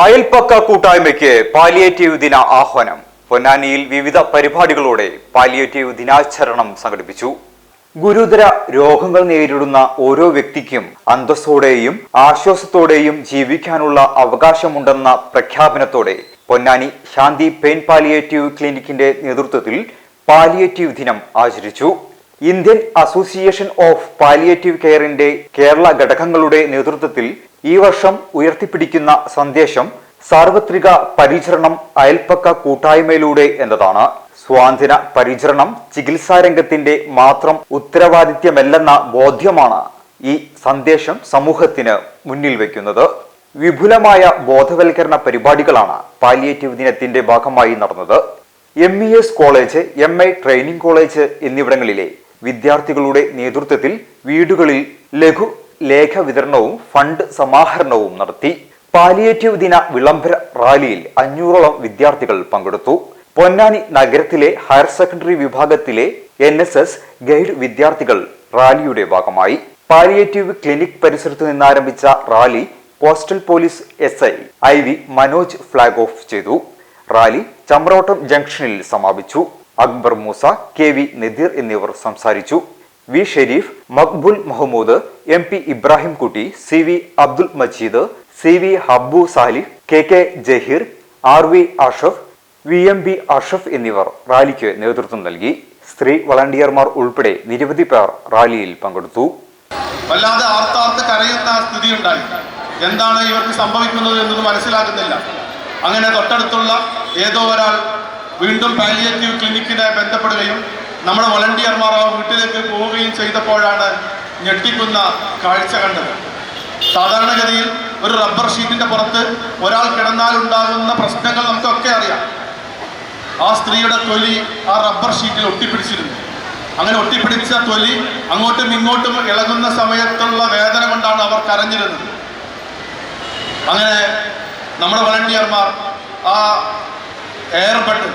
അയൽപ്പക്ക കൂട്ടായ്മയ്ക്ക് പാലിയേറ്റീവ് ദിന ആഹ്വാനം. പൊന്നാനിയിൽ വിവിധ പരിപാടികളോടെ പാലിയേറ്റീവ് ദിനാചരണം സംഘടിപ്പിച്ചു. ഗുരുതര രോഗങ്ങൾ നേരിടുന്ന ഓരോ വ്യക്തിക്കും അന്തസ്സോടെയും ആശ്വാസത്തോടെയും ജീവിക്കാനുള്ള അവകാശമുണ്ടെന്ന പ്രഖ്യാപനത്തോടെ പൊന്നാനി ശാന്തി പെയിൻ പാലിയേറ്റീവ് ക്ലിനിക്കിന്റെ നേതൃത്വത്തിൽ പാലിയേറ്റീവ് ദിനം ആചരിച്ചു. ഇന്ത്യൻ അസോസിയേഷൻ ഓഫ് പാലിയേറ്റീവ് കെയറിന്റെ കേരള ഘടകങ്ങളുടെ നേതൃത്വത്തിൽ ഈ വർഷം ഉയർത്തിപ്പിടിക്കുന്ന സന്ദേശം സാർവത്രിക പരിചരണം അയൽപ്പക്ക കൂട്ടായ്മയിലൂടെ എന്നതാണ്. സ്വാതന്ത്ര്യ പരിചരണം ചികിത്സാരംഗത്തിന്റെ മാത്രം ഉത്തരവാദിത്യമല്ലെന്ന ബോധ്യമാണ് ഈ സന്ദേശം സമൂഹത്തിന് മുന്നിൽ വയ്ക്കുന്നത്. വിപുലമായ ബോധവൽക്കരണ പരിപാടികളാണ് പാലിയേറ്റീവ് ദിനത്തിന്റെ ഭാഗമായി നടന്നത്. MES college, MI training college എന്നിവിടങ്ങളിലെ വിദ്യാർത്ഥികളുടെ നേതൃത്വത്തിൽ വീടുകളിൽ ലഘു ലേഖ വിതരണവും ഫണ്ട് സമാഹരണവും നടത്തി. പാലിയേറ്റീവ് ദിന വിളംബര റാലിയിൽ 500ഓളം വിദ്യാർത്ഥികൾ പങ്കെടുത്തു. പൊന്നാനി നഗരത്തിലെ ഹയർ സെക്കൻഡറി വിഭാഗത്തിലെ NSS ഗൈഡ് വിദ്യാർത്ഥികൾ റാലിയുടെ ഭാഗമായി. പാലിയേറ്റീവ് ക്ലിനിക് പരിസരത്തു നിന്നാരംഭിച്ച rally coastal police SI IV Manoj flag off ചെയ്തു. റാലി ചമ്രോട്ടം ജംഗ്ഷനിൽ സമാപിച്ചു. അക്ബർ മൂസ, KV നദീർ എന്നിവർ സംസാരിച്ചു. V Sharif, മഖ്ബുൽ Mahmood, MP Ibrahim Kutty, CV Abdul Majeed, CV Habbu Salih, KK Jaheer, RV Ashaf, VMB Ashaf എന്നിവർ റാലിക്ക് നേതൃത്വം നൽകി. സ്ത്രീ വളണ്ടിയർമാർ ഉൾപ്പെടെ നിരവധി പേർ റാലിയിൽ പങ്കെടുത്തു. വല്ലാതെ ആർത്താർത്ത് കരയുന്ന സ്ഥിതി ഉണ്ടായി. എന്താണ് ഇവർക്ക് സംഭവിക്കുന്നത് എന്നത് മനസ്സിലാകുന്നില്ല. അങ്ങനെ തൊട്ടടുത്തുള്ള ഏതോ ഒരാൾ വീണ്ടും പാലിയേറ്റീവ് ക്ലിനിക്കിനെ ബന്ധപ്പെടുകയും നമ്മുടെ വളണ്ടിയർമാർ ആ വീട്ടിലേക്ക് പോവുകയും ചെയ്തപ്പോഴാണ് ഞെട്ടിക്കുന്ന കാഴ്ച കണ്ടത്. സാധാരണഗതിയിൽ ഒരു റബ്ബർ ഷീറ്റിന്റെ പുറത്ത് ഒരാൾ കിടന്നാൽ ഉണ്ടാകുന്ന പ്രശ്നങ്ങൾ നമുക്കൊക്കെ അറിയാം. ആ സ്ത്രീയുടെ തൊലി ആ റബ്ബർ ഷീറ്റിൽ ഒട്ടിപ്പിടിച്ചിരുന്നു. അങ്ങനെ ഒട്ടിപ്പിടിച്ച തൊലി അങ്ങോട്ടും ഇങ്ങോട്ടും ഇളകുന്ന സമയത്തുള്ള വേദന കൊണ്ടാണ് അവർ കരഞ്ഞിരുന്നത്. അങ്ങനെ നമ്മുടെ വളണ്ടിയർമാർ ആ എയർബഡ്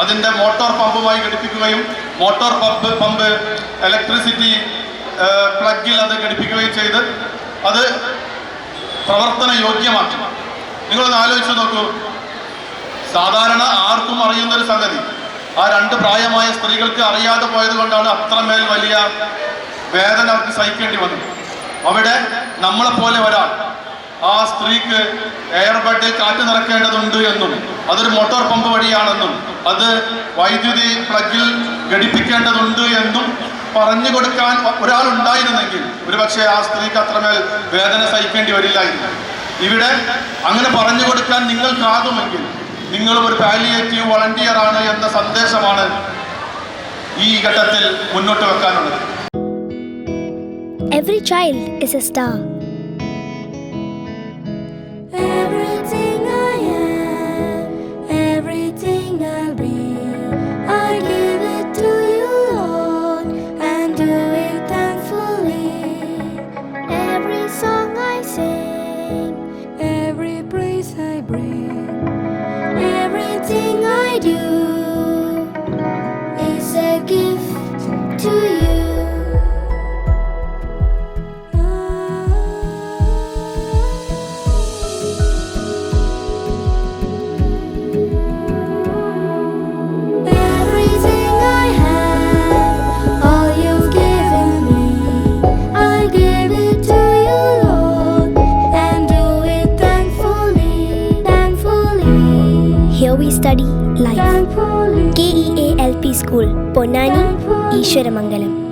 അതിൻ്റെ മോട്ടോർ പമ്പുമായി ഘടിപ്പിക്കുകയും മോട്ടോർ പമ്പ് ഇലക്ട്രിസിറ്റി പ്ലഗിൽ അത് ഘടിപ്പിക്കുകയും ചെയ്ത് അത് പ്രവർത്തന യോഗ്യമാക്കി. നിങ്ങളൊന്ന് ആലോചിച്ച് നോക്കൂ. സാധാരണ ആർക്കും അറിയുന്നൊരു സംഗതി ആ 2 പ്രായമായ സ്ത്രീകൾക്ക് അറിയാതെ പോയത് കൊണ്ടാണ് അത്രമേൽ വലിയ വേദന അവർക്ക് സഹിക്കേണ്ടി വന്നത്. അവിടെ നമ്മളെപ്പോലെ ഒരാൾ ആ സ്ത്രീക്ക് എയർബഡിൽ കാറ്റ് നിറക്കേണ്ടതുണ്ട് എന്നും അതൊരു മോട്ടോർ പമ്പ് വഴിയാണെന്നും അത് വൈദ്യുതി പ്ലഗിൽ ഘടിപ്പിക്കേണ്ടതുണ്ട് എന്നും പറഞ്ഞു കൊടുക്കാൻ ഒരാൾ ഉണ്ടായിരുന്നെങ്കിൽ ഒരുപക്ഷെ ആ സ്ത്രീക്ക് അത്രമേൽ വേദന സഹിക്കേണ്ടി വരില്ലായിരുന്നു. ഇവിടെ അങ്ങനെ പറഞ്ഞു കൊടുക്കാൻ നിങ്ങൾക്കാകുമെങ്കിൽ നിങ്ങളും ഒരു പാലിയേറ്റീവ് വളണ്ടിയർ ആണ് എന്ന സന്ദേശമാണ് ഈ ഘട്ടത്തിൽ മുന്നോട്ട് വെക്കാനുള്ളത്. Every child is a star. Here we study life. KEA LP School, Ponnani, Ishwaramangalam.